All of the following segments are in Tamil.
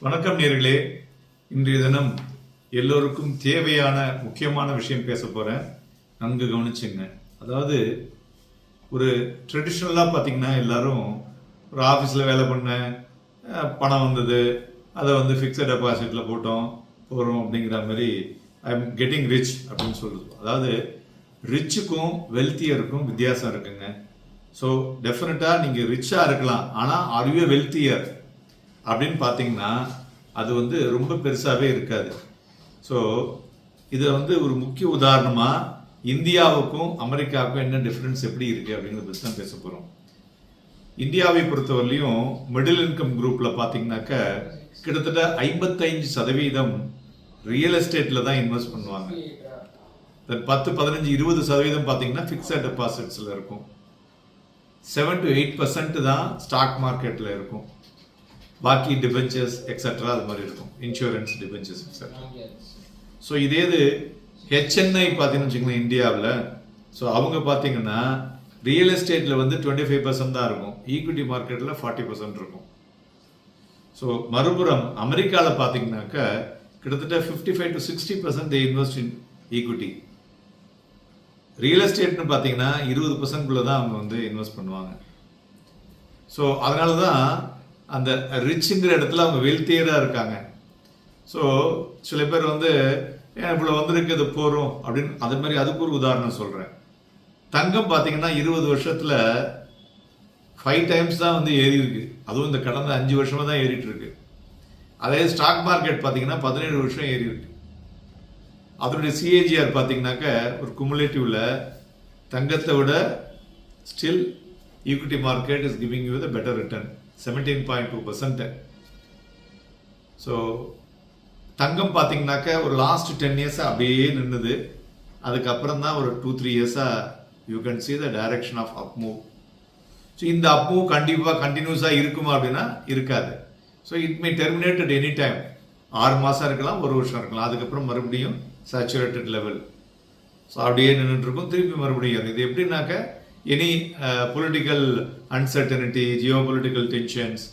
வணக்கம் நேர்களே. இன்றைய தினம் எல்லோருக்கும் தேவையான முக்கியமான விஷயம் பேச போகிறேன். நன்கு கவனிச்சுங்க. அதாவது ஒரு ட்ரெடிஷ்னலாக பார்த்தீங்கன்னா எல்லாரும் ஒரு ஆஃபீஸில் வேலை பண்ண பணம் வந்தது, அதை வந்து ஃபிக்ஸட் டெபாசிட்டில் போகிறோம் அப்படிங்கிற மாதிரி ஐ எம் கெட்டிங் ரிச் அப்படின்னு சொல்லுது. அதாவது ரிச்சுக்கும் வெல்த்தியருக்கும் வித்தியாசம் இருக்குங்க. ஸோ டெஃபினட்டாக நீங்கள் ரிச்சாக இருக்கலாம், ஆனால் ஆர் யூ வெல்த்தியர் அப்படின்னு பார்த்தீங்கன்னா அது வந்து ரொம்ப பெருசாகவே இருக்காது. ஸோ இதை வந்து ஒரு முக்கிய உதாரணமாக இந்தியாவுக்கும் அமெரிக்காவுக்கும் என்ன டிஃப்ரென்ஸ் எப்படி இருக்குது அப்படிங்கிறத பற்றி தான் பேச போகிறோம். இந்தியாவை பொறுத்தவரையிலையும் மிடில் இன்கம் குரூப்பில் பார்த்தீங்கன்னாக்க கிட்டத்தட்ட 55% ரியல் எஸ்டேட்டில் தான் இன்வெஸ்ட் பண்ணுவாங்க. 10, 15, 20% பார்த்தீங்கன்னா ஃபிக்ஸட் டெபாசிட்ஸில் இருக்கும். 7 to 8% தான் ஸ்டாக் மார்க்கெட்டில் இருக்கும். பாக்கி டிபென்ச்சர்ஸ் எக்ஸட்ரா அது மாதிரி இருக்கும், இன்சூரன்ஸ் டிபென்ச்சர்ஸ் எக்ஸட்ரா. ஸோ இதே இது ஹெச்என்ஐ பார்த்தீங்கன்னு வச்சுக்கோங்களேன் இந்தியாவில். ஸோ அவங்க பார்த்தீங்கன்னா ரியல் எஸ்டேட்டில் வந்து 25% தான் இருக்கும், ஈக்விட்டி மார்க்கெட்டில் 40% இருக்கும். ஸோ மறுபுறம் அமெரிக்காவில் பார்த்தீங்கன்னாக்கா கிட்டத்தட்ட 55 to 60% they invest in equity. Real எஸ்டேட்னு பார்த்தீங்கன்னா 20% தான் அவங்க வந்து இன்வெஸ்ட் பண்ணுவாங்க. ஸோ அதனால தான் அந்த ரிச்சுங்கிற இடத்துல அவங்க வெல்த்தியராக இருக்காங்க. ஸோ சில பேர் வந்து இவ்வளோ வந்திருக்கு இது போகிறோம் அப்படின்னு அது மாதிரி அதுக்கு ஒரு உதாரணம் சொல்கிறேன். தங்கம் பார்த்தீங்கன்னா 20 வருஷத்தில் 5 times தான் வந்து ஏறி இருக்கு. அதுவும் இந்த கடந்த 5 வருஷமாக தான் ஏறிட்டு இருக்கு. அதே ஸ்டாக் மார்க்கெட் பார்த்தீங்கன்னா 17 வருஷம் ஏறி இருக்கு. அதனுடைய சிஏஜிஆர் பார்த்தீங்கன்னாக்க ஒரு குமுலேட்டிவ்ல தங்கத்தை விட still equity market is giving you the better return 17.2%. So தங்கம் பார்த்தீங்கன்னாக்க ஒரு லாஸ்ட் 10 years அப்படியே நின்றுது. அதுக்கப்புறம் தான் ஒரு 2-3 years you can see the direction of up move. So இந்த அப் மூவ் கண்டிப்பாக கண்டினியூஸாக இருக்குமா அப்படின்னா இருக்காது. So it may terminate at any time. 6 மாதம் இருக்கலாம், 1 வருஷம் இருக்கலாம். அதுக்கப்புறம் மறுபடியும் சேச்சுரேட்டட் லெவல். ஸோ அப்படியே நின்றுட்டு இருக்கும், திருப்பி மறுபடியும். இது எப்படின்னாக்க any political uncertainty, geopolitical tensions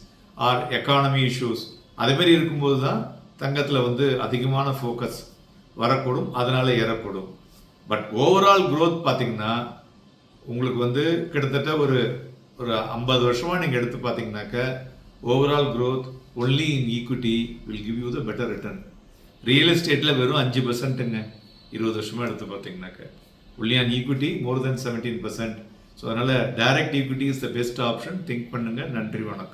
or economy issues அதேமாரி இருக்கும்போது தான் தங்கத்தில் வந்து அதிகமான ஃபோக்கஸ் வரக்கூடும், அதனால ஏறக்கூடும். பட் ஓவரால் க்ரோத் பார்த்தீங்கன்னா உங்களுக்கு வந்து கிட்டத்தட்ட ஒரு 50 வருஷமாக நீங்கள் எடுத்து பார்த்தீங்கன்னாக்க overall growth only in equity will give you the better return. Real எஸ்டேட்டில் வெறும் 5%ங்க 20 வருஷமாக எடுத்து பார்த்தீங்கன்னாக்க. Only on equity more than 17%. So அதனால் direct equity is the best option. Think பண்ணுங்கள். நன்றி, வணக்கம்.